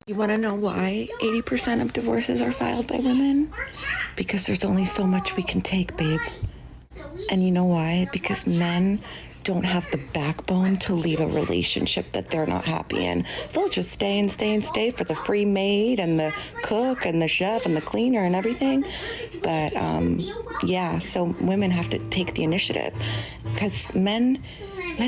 You want to know why 80% of divorces are filed by women? Because there's only so much we can take, babe. And you know why? Because men don't have the backbone to leave a relationship that they're not happy in. They'll just stay and stay and stay for the free maid and the cook and the chef and the cleaner and everything. But yeah, so women have to take the initiative because men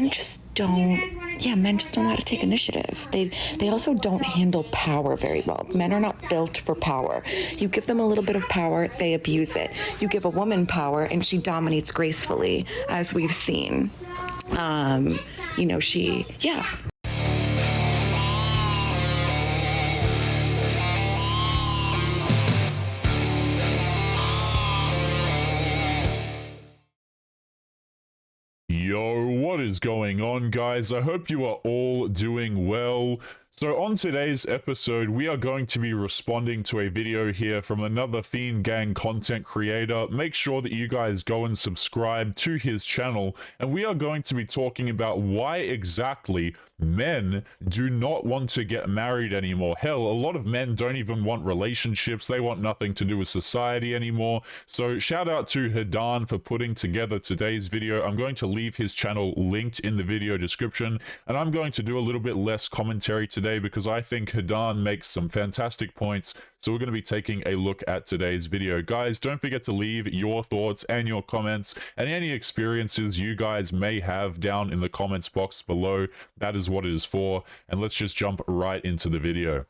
just don't. Yeah, men just don't know how to take initiative. They also don't handle power very well. Men are not built for power. You give them a little bit of power, they abuse it. You give a woman power and she dominates gracefully, as we've seen. Yeah. Yo, what is going on, guys? I hope you are all doing well. So on today's episode, we are going to be responding to a video here from another Fiend Gang content creator. Make sure that you guys go and subscribe to his channel, and we are going to be talking about why exactly men do not want to get married anymore. Hell, a lot of men don't even want relationships. They want nothing to do with society anymore. So shout out to Hadan for putting together today's video. I'm going to leave his channel linked in the video description, and I'm going to do a little bit less commentary today because I think Hadan makes some fantastic points. So we're going to be taking a look at today's video. Guys, don't forget to leave your thoughts and your comments and any experiences you guys may have down in the comments box below. That is what it is for. And let's just jump right into the video.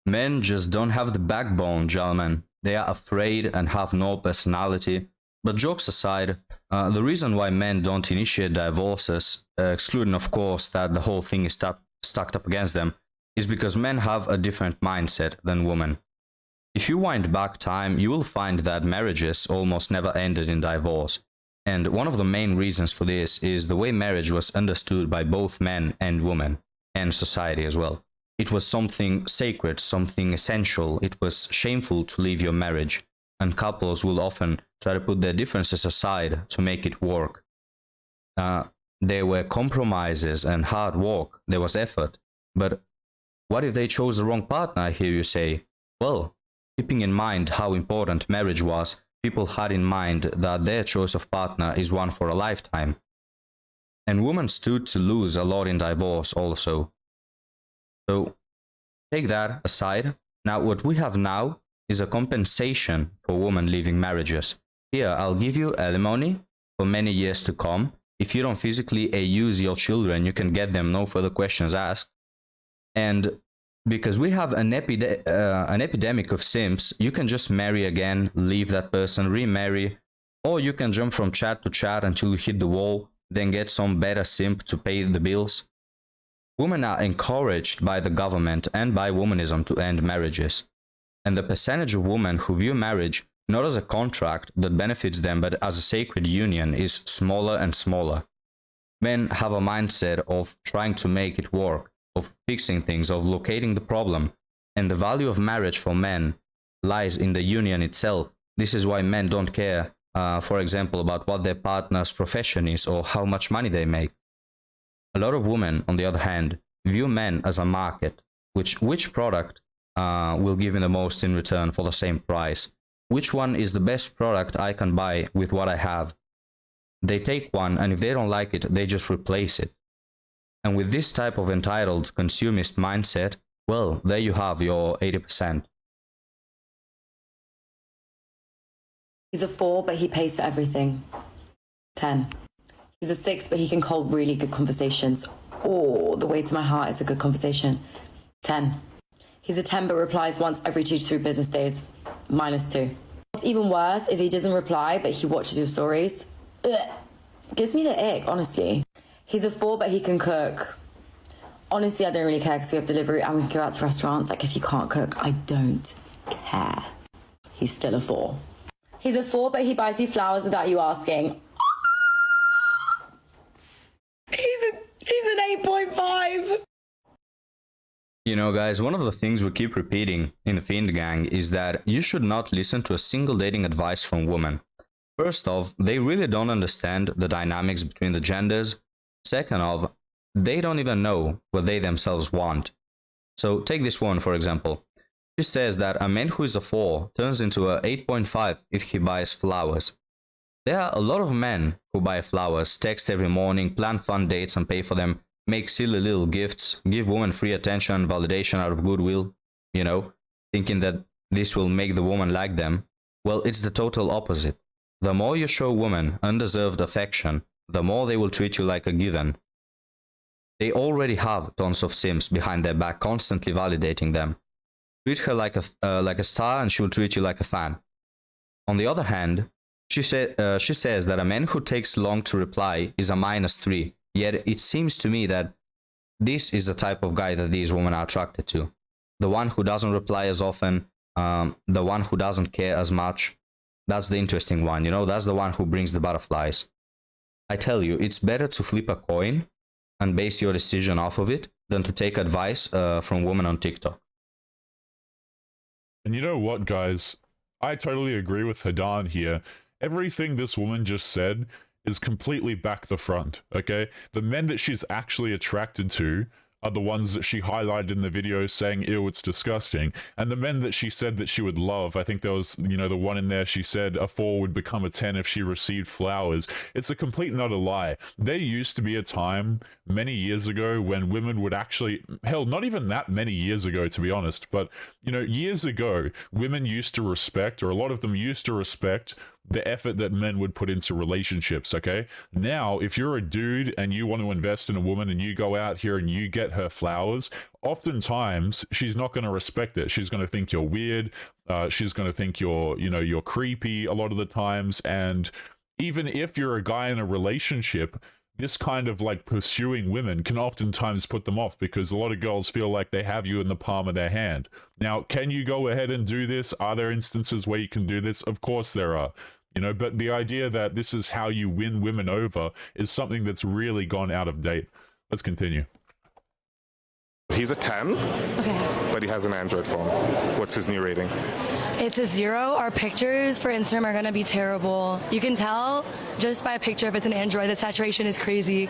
Men just don't have the backbone, gentlemen. They are afraid and have no personality. But jokes aside, the reason why men don't initiate divorces, excluding of course that the whole thing is stacked up against them, is because men have a different mindset than women. If you wind back time, you will find that marriages almost never ended in divorce. And one of the main reasons for this is the way marriage was understood by both men and women, and society as well. It was something sacred, something essential. It was shameful to leave your marriage, and couples will often try to put their differences aside to make it work. There were compromises and hard work, there was effort, but what if they chose the wrong partner, I hear you say? Well, keeping in mind how important marriage was, people had in mind that their choice of partner is one for a lifetime. And women stood to lose a lot in divorce also. So, take that aside. Now, what we have now is a compensation for women leaving marriages. Here, I'll give you alimony for many years to come. If you don't physically abuse your children, you can get them, no further questions asked. And because we have an epidemic of simps, you can just marry again, leave that person, remarry, or you can jump from chat to chat until you hit the wall, then get some better simp to pay the bills. Women are encouraged by the government and by womanism to end marriages. And the percentage of women who view marriage not as a contract that benefits them but as a sacred union is smaller and smaller. Men have a mindset of trying to make it work, of fixing things, of locating the problem, and the value of marriage for men lies in the union itself. This is why men don't care, for example, about what their partner's profession is or how much money they make. A lot of women, on the other hand, view men as a market, which product will give me the most in return for the same price? Which one is the best product I can buy with what I have? They take one, and if they don't like it, they just replace it. And with this type of entitled consumist mindset, well, there you have your 80%. He's a 4, but he pays for everything. 10. He's a 6, but he can hold really good conversations. Oh, the way to my heart is a good conversation. 10. He's a 10, but replies once every 2 to 3 business days. -2. It's even worse if he doesn't reply, but he watches your stories. Ugh. Gives me the ick, honestly. He's a 4, but he can cook. Honestly, I don't really care because we have delivery and we can go out to restaurants. Like, if you can't cook, I don't care. He's still a 4. He's a 4, but he buys you flowers without you asking. He's an 8.5. You know, guys, one of the things we keep repeating in the Fiend Gang is that you should not listen to a single dating advice from women. First off, they really don't understand the dynamics between the genders. Second off, they don't even know what they themselves want. So take this one for example. She says that a man who is a 4 turns into a 8.5 if he buys flowers. There are a lot of men who buy flowers, text every morning, plan fun dates and pay for them, make silly little gifts, give women free attention and validation out of goodwill, you know, thinking that this will make the woman like them. Well, it's the total opposite. The more you show women undeserved affection, the more they will treat you like a given. They already have tons of simps behind their back constantly validating them. Treat her like a star and she will treat you like a fan. On the other hand, she says that a man who takes long to reply is a -3, yet it seems to me that this is the type of guy that these women are attracted to. The one who doesn't reply as often, the one who doesn't care as much. That's the interesting one, you know, that's the one who brings the butterflies. I tell you, it's better to flip a coin and base your decision off of it than to take advice from women on TikTok. And you know what, guys? I totally agree with Hadan here. Everything this woman just said is completely back the front, okay? The men that she's actually attracted to are the ones that she highlighted in the video saying, ew, it's disgusting. And the men that she said that she would love, I think there was, you know, the one in there, she said a 4 would become a 10 if she received flowers. It's a complete and utter lie. There used to be a time many years ago when women would actually, hell, not even that many years ago, to be honest, but, you know, years ago, women used to respect, or a lot of them used to respect, the effort that men would put into relationships, okay? Now, if you're a dude and you want to invest in a woman and you go out here and you get her flowers, oftentimes she's not going to respect it. She's going to think you're weird. She's going to think you're, you know, you're creepy a lot of the times. And even if you're a guy in a relationship, this kind of like pursuing women can oftentimes put them off because a lot of girls feel like they have you in the palm of their hand. Now, can you go ahead and do this? Are there instances where you can do this? Of course there are. You know, but the idea that this is how you win women over is something that's really gone out of date. Let's continue. He's a 10, Okay. but he has an Android phone. What's his new rating? It's a 0. Our pictures for Instagram are going to be terrible. You can tell just by a picture if it's an Android. The saturation is crazy.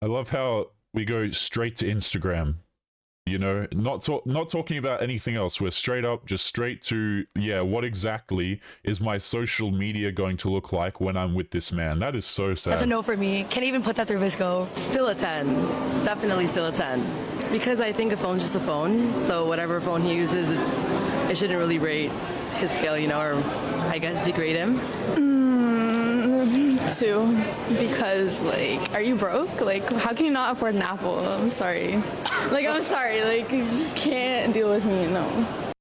I love how we go straight to Instagram. You know, not talking about anything else. We're straight up, just straight to, yeah, what exactly is my social media going to look like when I'm with this man? That is so sad. That's a no for me. Can't even put that through Visco. Still a 10. Definitely still a 10. Because I think a phone's just a phone, so whatever phone he uses, it shouldn't really rate his scale, you know, or I guess degrade him. 2, because like, are you broke? Like, how can you not afford an Apple? I'm sorry. Like, I'm sorry. Like, you just can't deal with me. No.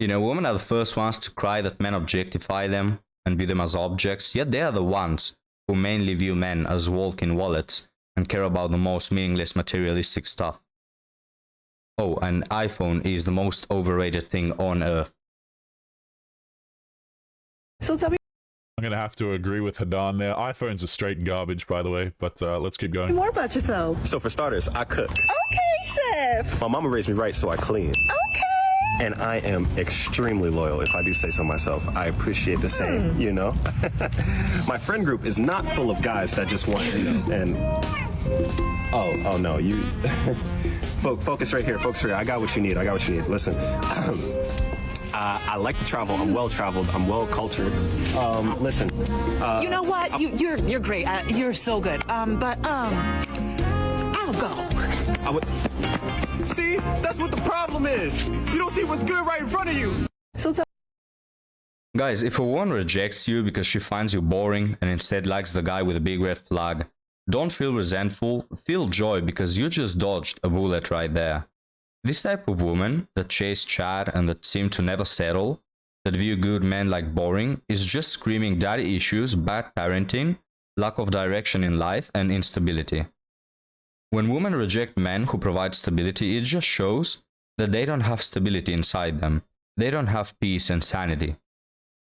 You know, women are the first ones to cry that men objectify them and view them as objects, yet they are the ones who mainly view men as walk-in wallets and care about the most meaningless materialistic stuff. Oh, an iPhone is the most overrated thing on earth. So tell me I'm going to have to agree with Hadan there. iPhones are straight garbage, by the way, but let's keep going. more about yourself. So for starters, I cook. Okay, chef. My mama raised me right, so I clean. Okay. And I am extremely loyal, if I do say so myself. I appreciate the same, you know? My friend group is not full of guys that just want, you know, and... Oh no, you... Focus right here, focus right here. I got what you need, Listen, I like to travel. I'm well-traveled. I'm well-cultured. Listen. You know what? You're great. You're so good. But I'll go. See? That's what the problem is. You don't see what's good right in front of you. So tell Guys, if a woman rejects you because she finds you boring and instead likes the guy with a big red flag, don't feel resentful, feel joy because you just dodged a bullet right there. This type of woman that chase Chad and that seem to never settle, that view good men like boring, is just screaming daddy issues, bad parenting, lack of direction in life, and instability. When women reject men who provide stability, it just shows that they don't have stability inside them. They don't have peace and sanity.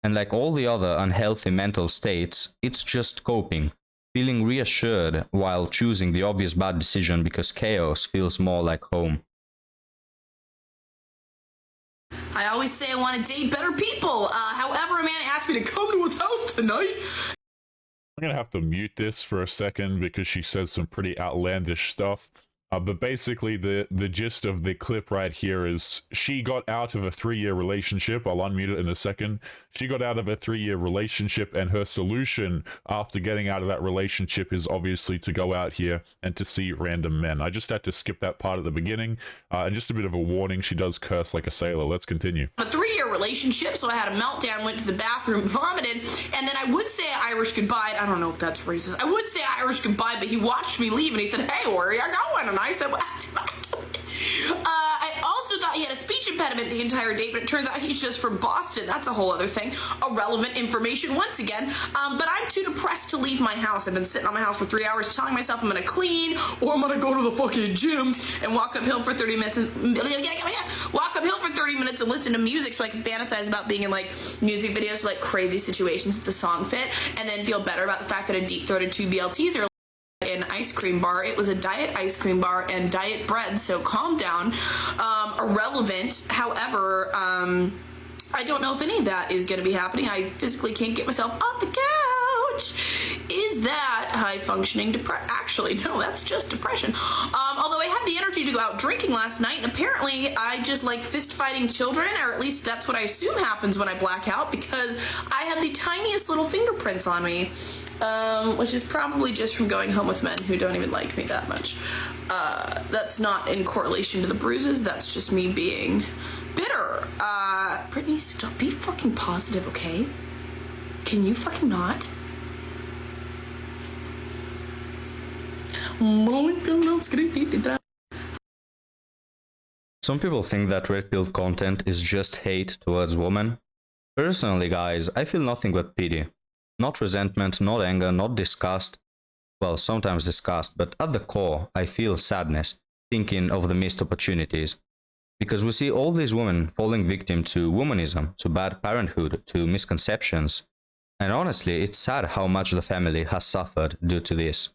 And like all the other unhealthy mental states, it's just coping, feeling reassured while choosing the obvious bad decision because chaos feels more like home. I always say I want to date better people. However, a man asked me to come to his house tonight. I'm going to have to mute this for a second because she says some pretty outlandish stuff. But basically, the gist of the clip right here is she got out of a 3-year relationship. I'll unmute it in a second. She got out of a 3-year relationship, and her solution after getting out of that relationship is obviously to go out here and to see random men. I just had to skip that part at the beginning. And just a bit of a warning, she does curse like a sailor. Let's continue. A 3-year relationship, so I had a meltdown, went to the bathroom, vomited, and then I would say Irish goodbye. I don't know if that's racist. I would say Irish goodbye, but he watched me leave and he said, "Hey, where are you going?" And I said, I also thought he had a speech impediment the entire day, but it turns out he's just from Boston. That's a whole other thing. Irrelevant information once again. But I'm too depressed to leave my house. I've been sitting on my house for 3 hours telling myself I'm going to clean, or I'm going to go to the fucking gym and walk uphill for 30 minutes and listen to music so I can fantasize about being in like music videos, like crazy situations that the song fit, and then feel better about the fact that I deep-throated 2 BLTs earlier. An ice cream bar. It was a diet ice cream bar and diet bread, so calm down. Irrelevant. However, I don't know if any of that is going to be happening. I physically can't get myself off the couch. Is that high functioning depression? Actually, no, that's just depression. Although I had the energy to go out drinking last night, and apparently I just like fist fighting children, or at least that's what I assume happens when I black out, because I had the tiniest little fingerprints on me. Which is probably just from going home with men who don't even like me that much. That's not in correlation to the bruises, that's just me being bitter. Brittany, stop, be fucking positive, okay? Can you fucking not? Some people think that red pill content is just hate towards women. Personally, guys, I feel nothing but pity. Not resentment, not anger, not disgust. Well, sometimes disgust, but at the core, I feel sadness, thinking of the missed opportunities. Because we see all these women falling victim to womanism, to bad parenthood, to misconceptions. And honestly, it's sad how much the family has suffered due to this.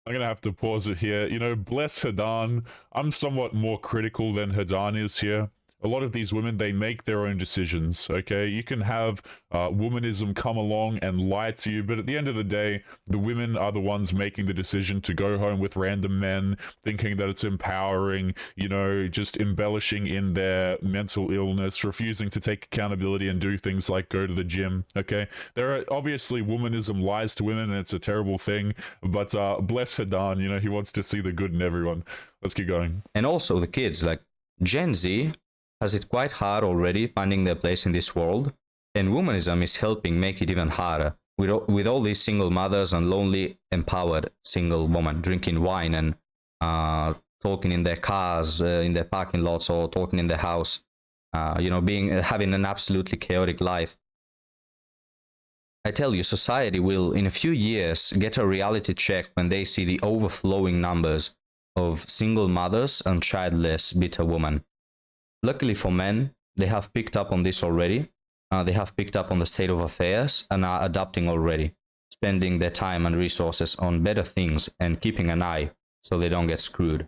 I'm gonna have to pause it here. You know, bless Hadan. I'm somewhat more critical than Hadan is here. A lot of these women, they make their own decisions, okay? You can have womanism come along and lie to you, but at the end of the day, the women are the ones making the decision to go home with random men, thinking that it's empowering, you know, just embellishing in their mental illness, refusing to take accountability and do things like go to the gym, okay? There are obviously womanism lies to women, and it's a terrible thing, but bless Hadan, you know, he wants to see the good in everyone. Let's keep going. And also the kids, like Gen Z has it quite hard already finding their place in this world, and womanism is helping make it even harder, with all these single mothers and lonely, empowered single women drinking wine and talking in their cars, in their parking lots, or talking in their house, you know, having an absolutely chaotic life. I tell you, society will, in a few years, get a reality check when they see the overflowing numbers of single mothers and childless bitter women. Luckily for men, they have picked up on this already. They have picked up on the state of affairs and are adapting already, spending their time and resources on better things and keeping an eye so they don't get screwed.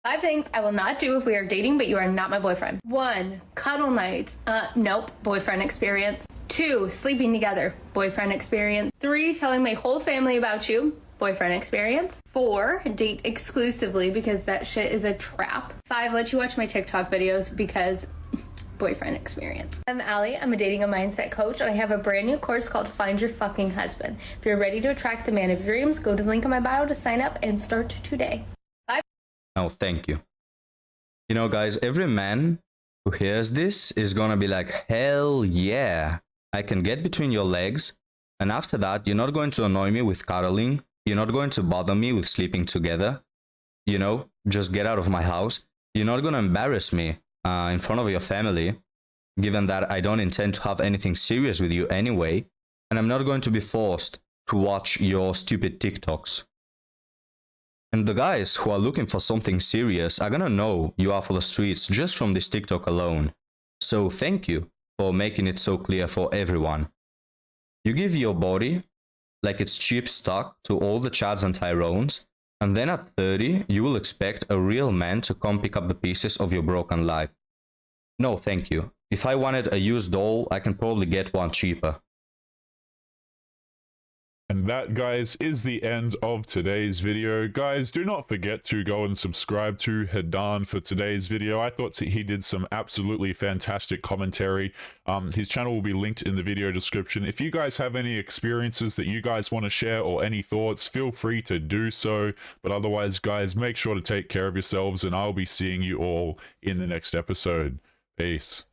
5 things I will not do if we are dating, but you are not my boyfriend. 1, cuddle nights. Nope, boyfriend experience. 2, sleeping together. Boyfriend experience. 3, telling my whole family about you. Boyfriend experience. 4, date exclusively because that shit is a trap. 5, let you watch my TikTok videos because boyfriend experience. I'm Allie. I'm a dating and mindset coach, and I have a brand new course called Find Your Fucking Husband. If you're ready to attract the man of your dreams, go to the link in my bio to sign up and start today. Bye. Oh, thank you. You know, guys, every man who hears this is gonna be like, hell yeah, I can get between your legs, and after that, you're not going to annoy me with cuddling. You're not going to bother me with sleeping together. You know, just get out of my house. You're not going to embarrass me in front of your family, given that I don't intend to have anything serious with you anyway. And I'm not going to be forced to watch your stupid TikToks. And the guys who are looking for something serious are going to know you are for the streets just from this TikTok alone. So thank you for making it so clear for everyone. You give your body like it's cheap stock to all the Chads and Tyrones, and then at 30, you will expect a real man to come pick up the pieces of your broken life. No, thank you. If I wanted a used doll, I can probably get one cheaper. And that, guys, is the end of today's video. Guys, do not forget to go and subscribe to Hadan for today's video. I thought he did some absolutely fantastic commentary. His channel will be linked in the video description. If you guys have any experiences that you guys want to share or any thoughts, feel free to do so. But otherwise, guys, make sure to take care of yourselves, and I'll be seeing you all in the next episode. Peace.